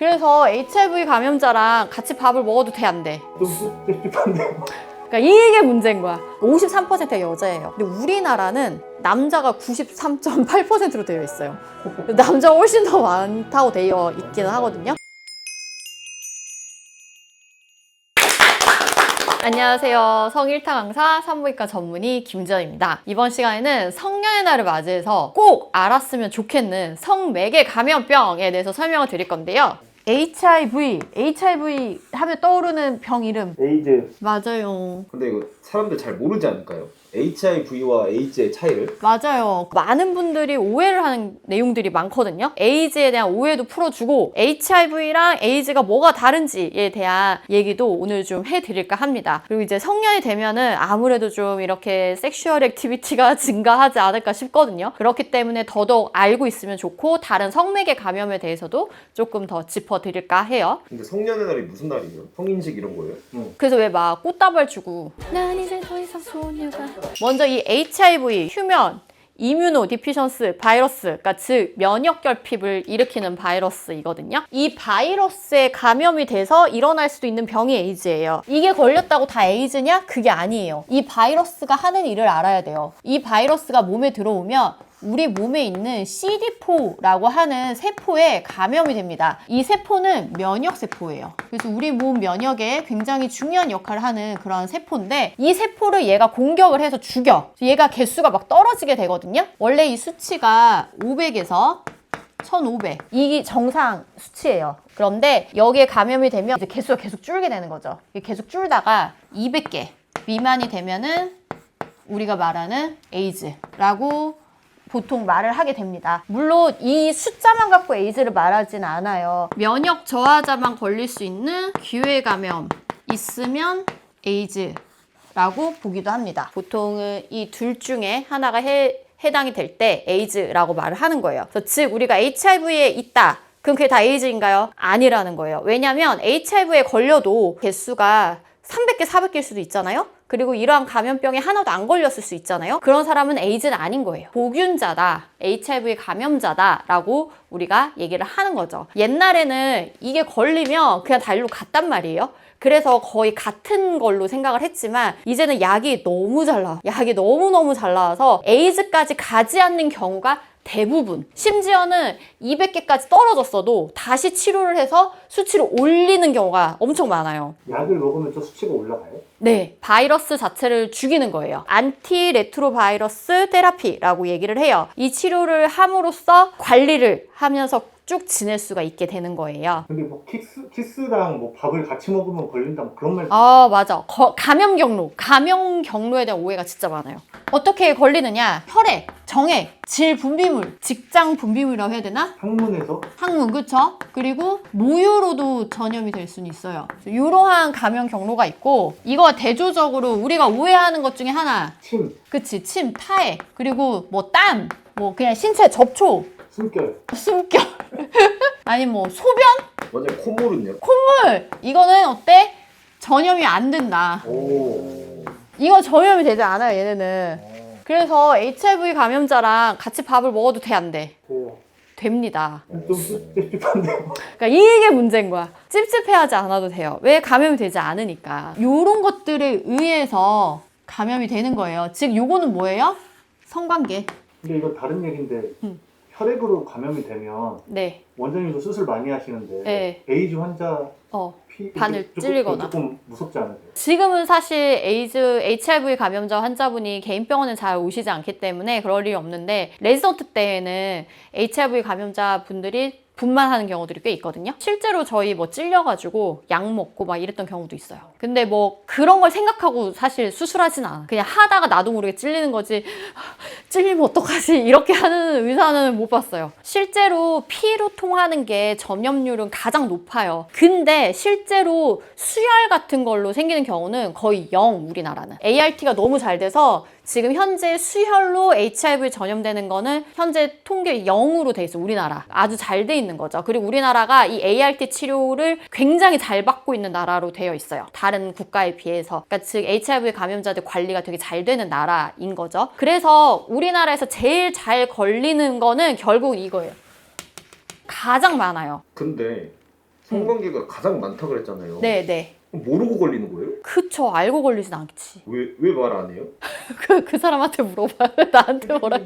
그래서 HIV 감염자랑 같이 밥을 먹어도 돼, 안 돼? 좀 찝찝한데요. 그러니까 이게 문제인 거야. 53%가 여자예요. 근데 우리나라는 남자가 93.8%로 되어 있어요. 남자가 훨씬 더 많다고 되어 있기는 하거든요. 안녕하세요. 성일타 강사 산부인과 전문의 김지연입니다. 이번 시간에는 성년의 날을 맞이해서 꼭 알았으면 좋겠는 성매개 감염병에 대해서 설명을 드릴 건데요. HIV 하면 떠오르는 병 이름. 에이즈. 맞아요. 근데 이거 사람들 잘 모르지 않을까요? HIV와 에이즈의 차이를? 맞아요. 많은 분들이 오해를 하는 내용들이 많거든요. 에이즈에 대한 오해도 풀어주고 HIV랑 에이즈가 뭐가 다른지에 대한 얘기도 오늘 좀 해드릴까 합니다. 그리고 이제 성년이 되면은 아무래도 좀 이렇게 섹슈얼 액티비티가 증가하지 않을까 싶거든요. 그렇기 때문에 더더욱 알고 있으면 좋고 다른 성매개 감염에 대해서도 조금 더 짚어드릴까 해요. 근데 성년의 날이 무슨 날이에요? 성인식 이런 거예요? 그래서 왜 막 꽃다발 주고 난 이제 더 이상 소녀가 먼저 이 HIV, 휴면 이뮤노 디피션스 바이러스, 그러니까 즉 면역 결핍을 일으키는 바이러스이거든요. 이 바이러스에 감염이 돼서 일어날 수도 있는 병이 에이즈예요. 이게 걸렸다고 다 에이즈냐? 그게 아니에요. 이 바이러스가 하는 일을 알아야 돼요. 이 바이러스가 몸에 들어오면 우리 몸에 있는 CD4라고 하는 세포에 감염이 됩니다. 이 세포는 면역 세포예요. 그래서 우리 몸 면역에 굉장히 중요한 역할을 하는 그런 세포인데 이 세포를 얘가 공격을 해서 죽여. 얘가 개수가 막 떨어지게 되거든요. 원래 이 수치가 500에서 1500. 이게 정상 수치예요. 그런데 여기에 감염이 되면 이제 개수가 계속 줄게 되는 거죠. 계속 줄다가 200개 미만이 되면은 우리가 말하는 에이즈라고 보통 말을 하게 됩니다. 물론 이 숫자만 갖고 에이즈를 말하진 않아요. 면역 저하자만 걸릴 수 있는 기회 감염 있으면 에이즈라고 보기도 합니다. 보통은 이 둘 중에 하나가 해당이 될 때 에이즈라고 말을 하는 거예요. 그래서 즉 우리가 HIV에 있다. 그럼 그게 다 에이즈인가요? 아니라는 거예요. 왜냐하면 HIV에 걸려도 개수가 300개, 400개일 수도 있잖아요? 그리고 이러한 감염병에 하나도 안 걸렸을 수 있잖아요? 그런 사람은 에이즈는 아닌 거예요. 보균자다, HIV 감염자다라고 우리가 얘기를 하는 거죠. 옛날에는 이게 걸리면 그냥 다 일로 갔단 말이에요. 그래서 거의 같은 걸로 생각을 했지만 이제는 약이 너무 잘 나와. 약이 너무너무 잘 나와서 에이즈까지 가지 않는 경우가 대부분. 심지어는 200개까지 떨어졌어도 다시 치료를 해서 수치를 올리는 경우가 엄청 많아요. 약을 먹으면 저 수치가 올라가요? 네, 바이러스 자체를 죽이는 거예요. 안티레트로바이러스 테라피라고 얘기를 해요. 이 치료를 함으로써 관리를 하면서 쭉 지낼 수가 있게 되는 거예요. 근데 뭐 키스랑 뭐 밥을 같이 먹으면 걸린다 뭐 그런 말. 아, 맞아. 감염 경로에 대한 오해가 진짜 많아요. 어떻게 걸리느냐? 혈액, 정액, 질 분비물, 직장 분비물이라고 해야 되나? 항문에서? 항문, 그쵸? 그리고 모유로도 전염이 될 수는 있어요. 이러한 감염 경로가 있고 이거 대조적으로 우리가 오해하는 것 중에 하나. 침. 그치, 침, 타액, 그리고 뭐 땀, 뭐 그냥 신체 접촉, 숨결. 아니 뭐 소변, 완전 콧물은요? 콧물. 이거는 어때? 전염이 안 된다. 오. 이거 전염이 되지 않아요, 얘네는. 그래서 HIV 감염자랑 같이 밥을 먹어도 돼, 안 돼? 돼요. 됩니다. 좀 찝찝한데요. 그러니까 이게 문제인 거야. 찝찝해하지 않아도 돼요. 왜? 감염이 되지 않으니까. 요런 것들에 의해서 감염이 되는 거예요. 즉 요거는 뭐예요? 성관계. 근데 이건 다른 얘기인데 혈액으로 감염이 되면 네. 원장님도 수술 많이 하시는데 네. 에이즈 환자 바늘 찔리거나. 조금 무섭지 않으세요? 지금은 사실 HIV 감염자 환자분이 개인 병원에 잘 오시지 않기 때문에 그럴 일이 없는데 레지던트 때에는 HIV 감염자 분들이 분만하는 경우들이 꽤 있거든요. 실제로 저희 뭐 찔려가지고 약 먹고 막 이랬던 경우도 있어요. 근데 뭐 그런 걸 생각하고 사실 수술하진 않아. 그냥 하다가 나도 모르게 찔리는 거지. 찔리면 어떡하지? 이렇게 하는 의사는 못 봤어요. 실제로 피로 통하는 게 전염률은 가장 높아요. 근데 실제로 수혈 같은 걸로 생기는 경우는 거의 0, 우리나라는. ART가 너무 잘 돼서 지금 현재 수혈로 HIV 전염되는 거는 현재 통계 0으로 돼 있어요. 우리나라. 아주 잘 돼 있는 거죠. 그리고 우리나라가 이 ART 치료를 굉장히 잘 받고 있는 나라로 되어 있어요. 다른 국가에 비해서. 그러니까 즉 HIV 감염자들 관리가 되게 잘 되는 나라인 거죠. 그래서 우리나라에서 제일 잘 걸리는 거는 결국 이거예요. 가장 많아요. 근데 성관계가 가장 많다 그랬잖아요. 네네. 그럼 모르고 걸리는 거예요? 그쵸. 알고 걸리진 않지. 왜 말 안 해요? 그 사람한테 물어봐요. 나한테 뭐라.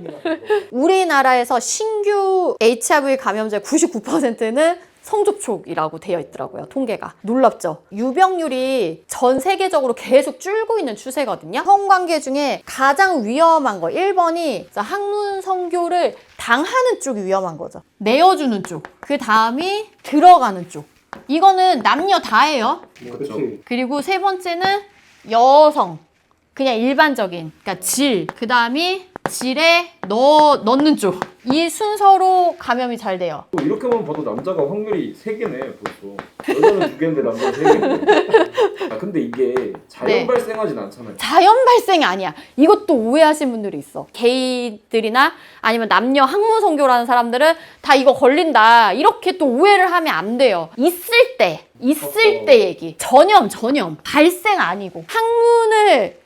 우리나라에서 신규 HIV 감염자 99%는 성접촉이라고 되어 있더라고요. 통계가. 놀랍죠? 유병률이 전 세계적으로 계속 줄고 있는 추세거든요. 성관계 중에 가장 위험한 거 1번이 항문 성교를 당하는 쪽이 위험한 거죠. 내어주는 쪽. 그 다음이 들어가는 쪽. 이거는 남녀 다예요. 그렇지. 그리고 세 번째는 여성. 그냥 일반적인, 그러니까 질. 그 다음이 질에 넣는 쪽. 이 순서로 감염이 잘 돼요. 이렇게만 봐도 남자가 확률이 3개네 벌써. 여자는 2개인데 남자는 3개인데. 아 근데 이게 자연 네. 발생하진 않잖아요. 자연 발생이 아니야. 이것도 오해하시는 분들이 있어. 게이들이나 아니면 남녀 항문 성교라는 사람들은 다 이거 걸린다. 이렇게 또 오해를 하면 안 돼요. 있을 때 얘기. 전염. 발생 아니고. 항문을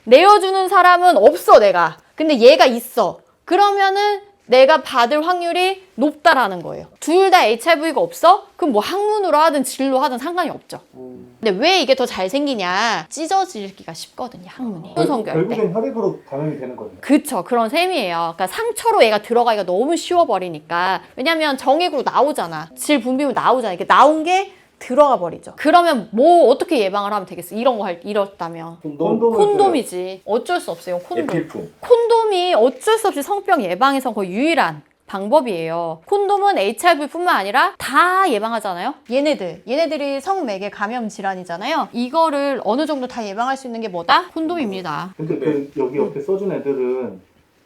내어주는 사람은 없어, 내가. 근데 얘가 있어. 그러면은 내가 받을 확률이 높다라는 거예요. 둘 다 HIV가 없어? 그럼 뭐 항문으로 하든 질로 하든 상관이 없죠. 근데 왜 이게 더 잘 생기냐? 찢어지기가 쉽거든요, 항문이. 항문 성교할 때. 결국엔 혈액으로 감염이 되는 거예요. 그쵸, 그런 셈이에요. 그러니까 상처로 얘가 들어가기가 너무 쉬워버리니까. 왜냐면 정액으로 나오잖아. 질 분비물 나오잖아. 이렇게 나온 게 들어가 버리죠. 그러면 뭐 어떻게 예방을 하면 되겠어? 이렇다면. 콘돔이지. 어쩔 수 없어요, 콘돔. 에피품. 콘돔이 어쩔 수 없이 성병 예방에서 거의 유일한 방법이에요. 콘돔은 HIV뿐만 아니라 다 예방하잖아요. 얘네들이 성매개 감염 질환이잖아요. 이거를 어느 정도 다 예방할 수 있는 게 뭐다? 콘돔입니다. 근데 여기 옆에 써준 애들은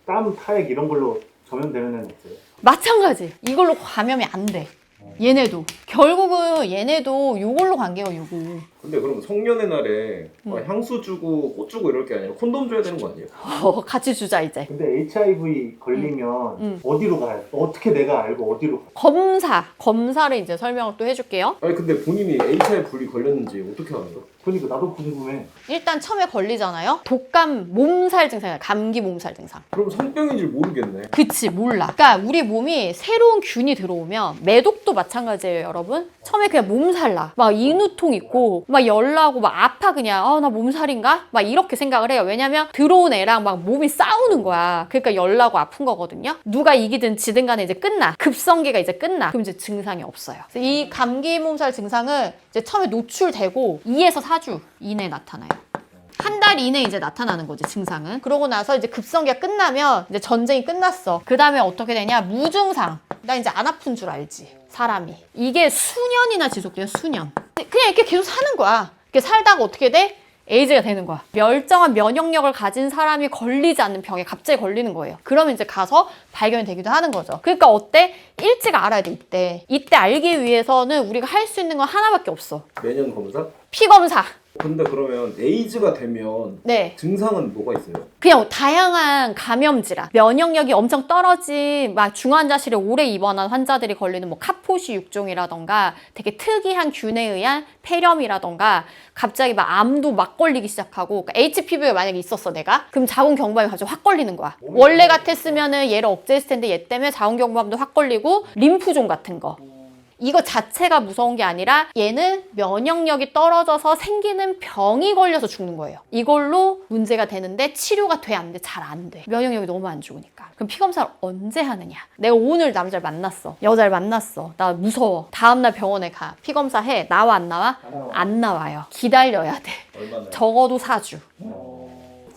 땀, 타액 이런 걸로 감염되는 애는 없어요? 마찬가지. 이걸로 감염이 안 돼. 얘네도. 결국은 얘네도 요걸로 관계요, 요거. 근데 그럼 성년의 날에 향수 주고 꽃 주고 이럴 게 아니라 콘돔 줘야 되는 거 아니에요? 같이 주자, 이제. 근데 HIV 걸리면 어디로 가요? 어떻게 내가 알고 어디로 가요? 검사를 이제 설명을 또 해줄게요. 아니 근데 본인이 HIV 걸렸는지 어떻게 아는 거? 그러니까 나도 궁금해. 일단 처음에 걸리잖아요. 독감 몸살 증상이야. 감기 몸살 증상. 그럼 성병인 줄 모르겠네. 그치, 몰라. 그러니까 우리 몸이 새로운 균이 들어오면 매독도 마찬가지예요, 여러분. 처음에 그냥 몸살 나. 막 인후통 있고 막 열나고 막 아파 그냥. 나 몸살인가? 막 이렇게 생각을 해요. 왜냐면 들어온 애랑 막 몸이 싸우는 거야. 그러니까 열나고 아픈 거거든요. 누가 이기든 지든 간에 이제 끝나. 급성기가 이제 끝나. 그럼 이제 증상이 없어요. 그래서 이 감기 몸살 증상은 이제 처음에 노출되고 2에서 4주 이내에 나타나요. 한 달 이내에 이제 나타나는 거지, 증상은. 그러고 나서 이제 급성기가 끝나면 이제 전쟁이 끝났어. 그 다음에 어떻게 되냐? 무증상. 나 이제 안 아픈 줄 알지, 사람이. 이게 수년이나 지속돼요, 수년. 그냥 이렇게 계속 사는 거야. 이렇게 살다가 어떻게 돼? 에이즈가 되는 거야. 멸정한 면역력을 가진 사람이 걸리지 않는 병에 갑자기 걸리는 거예요. 그러면 이제 가서 발견이 되기도 하는 거죠. 그러니까 어때? 일찍 알아야 돼, 이때. 이때 알기 위해서는 우리가 할 수 있는 건 하나밖에 없어. 매년 검사? 피검사. 근데 그러면 에이즈가 되면 네. 증상은 뭐가 있어요? 그냥 다양한 감염 질환, 면역력이 엄청 떨어진 막 중환자실에 오래 입원한 환자들이 걸리는 뭐 카포시 육종이라던가 되게 특이한 균에 의한 폐렴이라던가 갑자기 막 암도 막 걸리기 시작하고, 그러니까 HPV가 만약에 있었어 내가, 그럼 자궁경부암이 갑자기 확 걸리는 거야. 원래 같았으면은 얘를 억제했을 텐데 얘 때문에 자궁경부암도 확 걸리고 림프종 같은 거. 이거 자체가 무서운 게 아니라 얘는 면역력이 떨어져서 생기는 병이 걸려서 죽는 거예요. 이걸로 문제가 되는데 치료가 돼, 안 돼? 잘 안 돼. 면역력이 너무 안 좋으니까. 그럼 피검사를 언제 하느냐? 내가 오늘 남자를 만났어. 여자를 만났어. 나 무서워. 다음날 병원에 가. 피검사 해. 나와, 안 나와? 안 나와요. 기다려야 돼. 얼마나? 적어도 4주.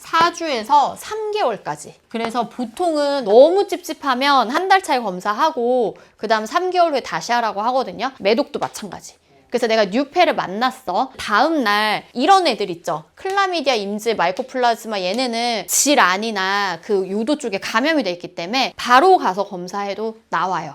4주에서 3개월까지. 그래서 보통은 너무 찝찝하면 한 달 차에 검사하고 그 다음 3개월 후에 다시 하라고 하거든요. 매독도 마찬가지. 그래서 내가 뉴페를 만났어. 다음 날 이런 애들 있죠. 클라미디아, 임즈, 마이코플라즈마, 얘네는 질 안이나 그 요도 쪽에 감염이 돼 있기 때문에 바로 가서 검사해도 나와요.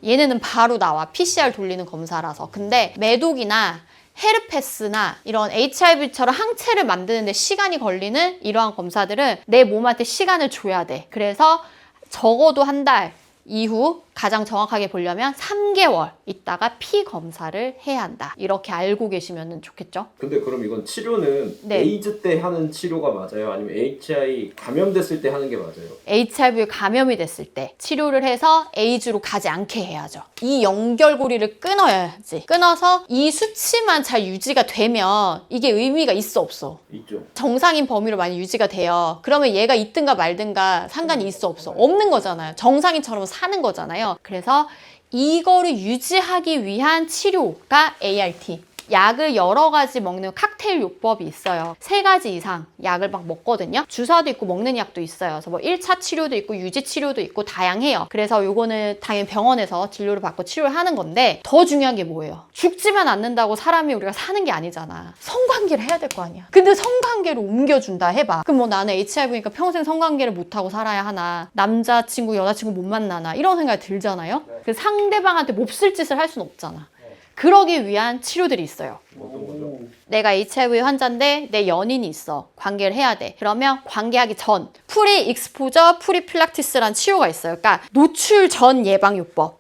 얘네는 바로 나와. PCR 돌리는 검사라서. 근데 매독이나 헤르페스나 이런 HIV처럼 항체를 만드는데 시간이 걸리는 이러한 검사들은 내 몸한테 시간을 줘야 돼. 그래서 적어도 한 달 이후 가장 정확하게 보려면 3개월 있다가 피 검사를 해야 한다. 이렇게 알고 계시면 좋겠죠? 근데 그럼 이건 치료는 네. 에이즈 때 하는 치료가 맞아요? 아니면 HIV 감염됐을 때 하는 게 맞아요? HIV에 감염이 됐을 때 치료를 해서 에이즈로 가지 않게 해야죠. 이 연결고리를 끊어야지. 끊어서 이 수치만 잘 유지가 되면 이게 의미가 있어 없어? 있죠. 정상인 범위로 많이 유지가 돼요. 그러면 얘가 있든가 말든가 상관이 있어 없어? 없는 거잖아요. 정상인처럼 사는 거잖아요. 그래서 이거를 유지하기 위한 치료가 ART. 약을 여러 가지 먹는 칵테일 요법이 있어요. 3가지 이상 약을 막 먹거든요. 주사도 있고 먹는 약도 있어요. 그래서 뭐 1차 치료도 있고 유지 치료도 있고 다양해요. 그래서 요거는 당연히 병원에서 진료를 받고 치료를 하는 건데 더 중요한 게 뭐예요? 죽지만 않는다고 사람이 우리가 사는 게 아니잖아. 성관계를 해야 될 거 아니야. 근데 성관계를 옮겨준다 해봐. 그럼 뭐 나는 HIV니까 평생 성관계를 못하고 살아야 하나, 남자친구, 여자친구 못 만나나 이런 생각이 들잖아요. 그 상대방한테 몹쓸 짓을 할 수는 없잖아. 그러기 위한 치료들이 있어요. 어떤 거죠? 내가 HIV 환자인데 내 연인이 있어. 관계를 해야 돼. 그러면 관계하기 전 프리 익스포저 프리필락티스라는 치료가 있어요. 그러니까 노출 전 예방요법.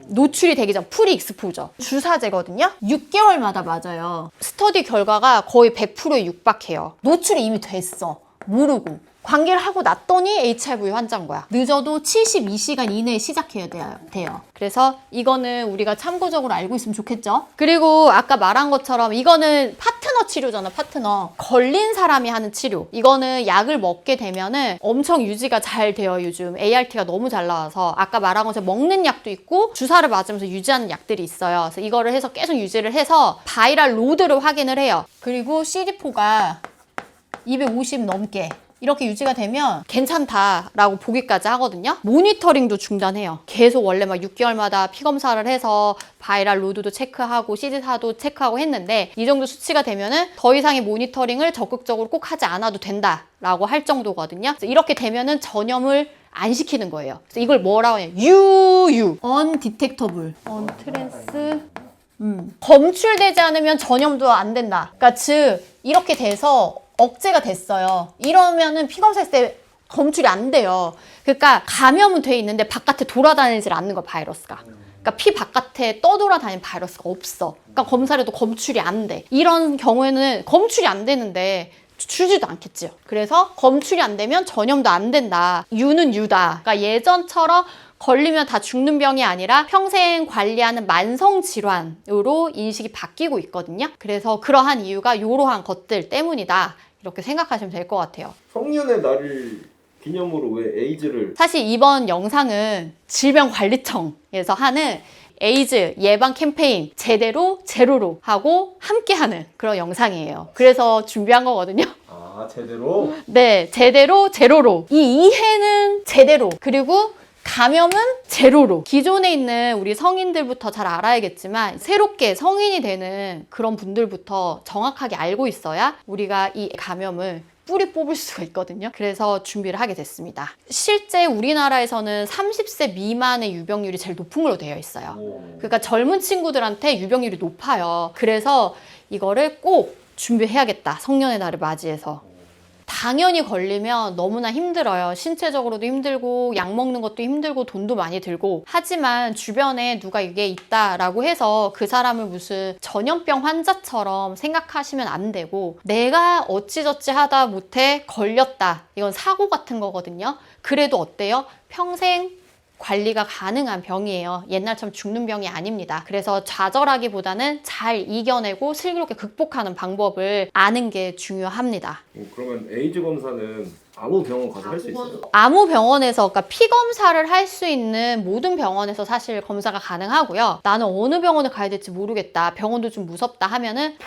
노출이 되기 전 프리 익스포저. 주사제거든요. 6개월마다 맞아요. 스터디 결과가 거의 100%에 육박해요. 노출이 이미 됐어. 모르고. 관계를 하고 났더니 HIV 환자인 거야. 늦어도 72시간 이내에 시작해야 돼요. 그래서 이거는 우리가 참고적으로 알고 있으면 좋겠죠? 그리고 아까 말한 것처럼 이거는 파트너 치료잖아, 파트너. 걸린 사람이 하는 치료. 이거는 약을 먹게 되면은 엄청 유지가 잘 돼요, 요즘. ART가 너무 잘 나와서. 아까 말한 것처럼 먹는 약도 있고 주사를 맞으면서 유지하는 약들이 있어요. 그래서 이거를 해서 계속 유지를 해서 바이럴 로드를 확인을 해요. 그리고 CD4가 250 넘게 이렇게 유지가 되면 괜찮다라고 보기까지 하거든요. 모니터링도 중단해요. 계속 원래 막 6개월마다 피검사를 해서 바이럴 로드도 체크하고 CD4도 체크하고 했는데 이 정도 수치가 되면은 더 이상의 모니터링을 적극적으로 꼭 하지 않아도 된다라고 할 정도거든요. 그래서 이렇게 되면은 전염을 안 시키는 거예요. 그래서 이걸 뭐라고 하냐? undetectable. untrace 검출되지 않으면 전염도 안 된다. 그러니까 즉 이렇게 돼서 억제가 됐어요. 이러면은 피검사했을 때 검출이 안 돼요. 그러니까 감염은 돼 있는데 바깥에 돌아다니질 않는 거야, 바이러스가. 그러니까 피 바깥에 떠돌아다니는 바이러스가 없어. 그러니까 검사를 해도 검출이 안 돼. 이런 경우에는 검출이 안 되는데 주지도 않겠지요. 그래서 검출이 안 되면 전염도 안 된다. 유는 유다. 그러니까 예전처럼 걸리면 다 죽는 병이 아니라 평생 관리하는 만성 질환으로 인식이 바뀌고 있거든요. 그래서 그러한 이유가 이러한 것들 때문이다. 이렇게 생각하시면 될 것 같아요. 성년의 날을 기념으로 왜 에이즈를 사실 이번 영상은 질병관리청에서 하는 에이즈 예방 캠페인 제대로 제로로 하고 함께하는 그런 영상이에요. 그래서 준비한 거거든요. 제대로? 네, 제대로 제로로. 이 이해는 제대로. 그리고 감염은 제로로. 기존에 있는 우리 성인들부터 잘 알아야겠지만 새롭게 성인이 되는 그런 분들부터 정확하게 알고 있어야 우리가 이 감염을 뿌리 뽑을 수가 있거든요. 그래서 준비를 하게 됐습니다. 실제 우리나라에서는 30세 미만의 유병률이 제일 높은 걸로 되어 있어요. 그러니까 젊은 친구들한테 유병률이 높아요. 그래서 이거를 꼭 준비해야겠다. 성년의 날을 맞이해서. 당연히 걸리면 너무나 힘들어요. 신체적으로도 힘들고 약 먹는 것도 힘들고 돈도 많이 들고. 하지만 주변에 누가 이게 있다라고 해서 그 사람을 무슨 전염병 환자처럼 생각하시면 안 되고 내가 어찌저찌 하다 못해 걸렸다. 이건 사고 같은 거거든요. 그래도 어때요? 평생 관리가 가능한 병이에요. 옛날처럼 죽는 병이 아닙니다. 그래서 좌절하기보다는 잘 이겨내고 슬기롭게 극복하는 방법을 아는 게 중요합니다. 그러면 에이즈 검사는 아무 병원 가서 할 수 있어요? 아무 병원에서, 그러니까 피 검사를 할 수 있는 모든 병원에서 사실 검사가 가능하고요. 나는 어느 병원에 가야 될지 모르겠다. 병원도 좀 무섭다 하면은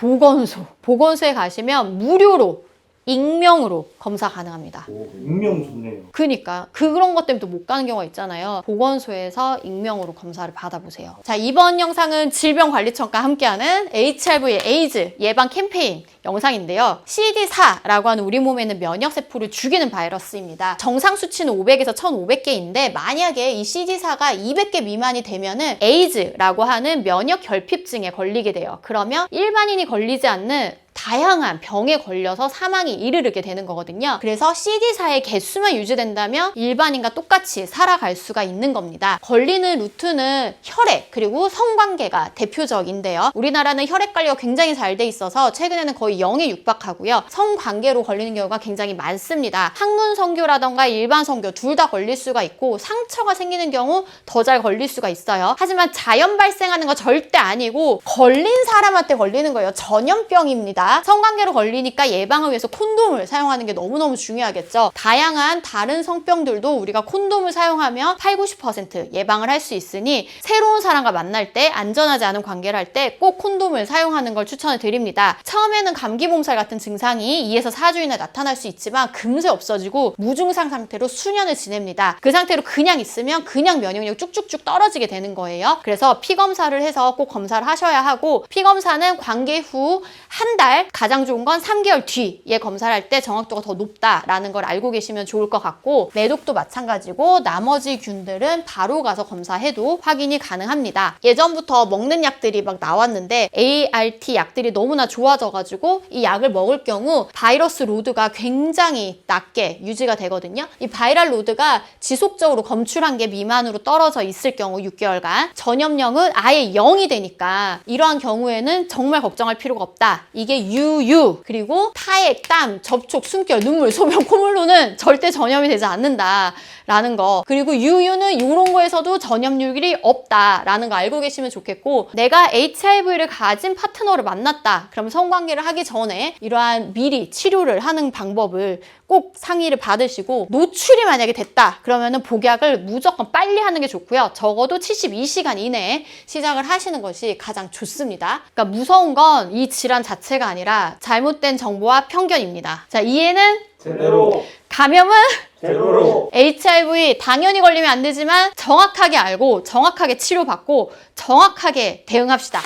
보건소에 가시면 무료로 익명으로 검사 가능합니다. 익명 좋네요. 그러니까 그런 것 때문에 또 못 가는 경우가 있잖아요. 보건소에서 익명으로 검사를 받아보세요. 자, 이번 영상은 질병관리청과 함께하는 HIV 에이즈 예방 캠페인 영상인데요. CD4라고 하는 우리 몸에 있는 면역세포를 죽이는 바이러스입니다. 정상 수치는 500에서 1500개인데 만약에 이 CD4가 200개 미만이 되면은 에이즈라고 하는 면역 결핍증에 걸리게 돼요. 그러면 일반인이 걸리지 않는 다양한 병에 걸려서 사망에 이르게 되는 거거든요. 그래서 CD사의 개수만 유지된다면 일반인과 똑같이 살아갈 수가 있는 겁니다. 걸리는 루트는 혈액 그리고 성관계가 대표적인데요. 우리나라는 혈액 관리가 굉장히 잘 돼 있어서 최근에는 거의 0에 육박하고요. 성관계로 걸리는 경우가 굉장히 많습니다. 항문 성교라던가 일반 성교 둘 다 걸릴 수가 있고 상처가 생기는 경우 더 잘 걸릴 수가 있어요. 하지만 자연 발생하는 거 절대 아니고 걸린 사람한테 걸리는 거예요. 전염병입니다. 성관계로 걸리니까 예방을 위해서 콘돔을 사용하는 게 너무너무 중요하겠죠. 다양한 다른 성병들도 우리가 콘돔을 사용하면 80, 90% 예방을 할 수 있으니 새로운 사람과 만날 때 안전하지 않은 관계를 할 때 꼭 콘돔을 사용하는 걸 추천을 드립니다. 처음에는 감기 몸살 같은 증상이 2에서 4주 이내 나타날 수 있지만 금세 없어지고 무증상 상태로 수년을 지냅니다. 그 상태로 그냥 있으면 그냥 면역력이 쭉쭉쭉 떨어지게 되는 거예요. 그래서 피 검사를 해서 꼭 검사를 하셔야 하고 피 검사는 관계 후 한 달, 가장 좋은 건 3개월 뒤에 검사를 할 때 정확도가 더 높다라는 걸 알고 계시면 좋을 것 같고 매독도 마찬가지고 나머지 균들은 바로 가서 검사해도 확인이 가능합니다. 예전부터 먹는 약들이 막 나왔는데 ART 약들이 너무나 좋아져가지고 이 약을 먹을 경우 바이러스 로드가 굉장히 낮게 유지가 되거든요. 이 바이럴 로드가 지속적으로 검출한 게 미만으로 떨어져 있을 경우 6개월간 전염력은 아예 0이 되니까 이러한 경우에는 정말 걱정할 필요가 없다. 이게 유유 그리고 타액, 땀, 접촉, 숨결, 눈물, 소변, 콧물로는 절대 전염이 되지 않는다라는 거. 그리고 유유는 이런 거에서도 전염률이 없다라는 거 알고 계시면 좋겠고 내가 HIV를 가진 파트너를 만났다. 그럼 성관계를 하기 전에 이러한 미리 치료를 하는 방법을 꼭 상의를 받으시고 노출이 만약에 됐다 그러면은 복약을 무조건 빨리 하는 게 좋고요. 적어도 72시간 이내에 시작을 하시는 것이 가장 좋습니다. 그러니까 무서운 건 이 질환 자체가 아니라 잘못된 정보와 편견입니다. 자, 이해는? 제대로. 감염은? 제대로. HIV 당연히 걸리면 안 되지만 정확하게 알고 정확하게 치료받고 정확하게 대응합시다.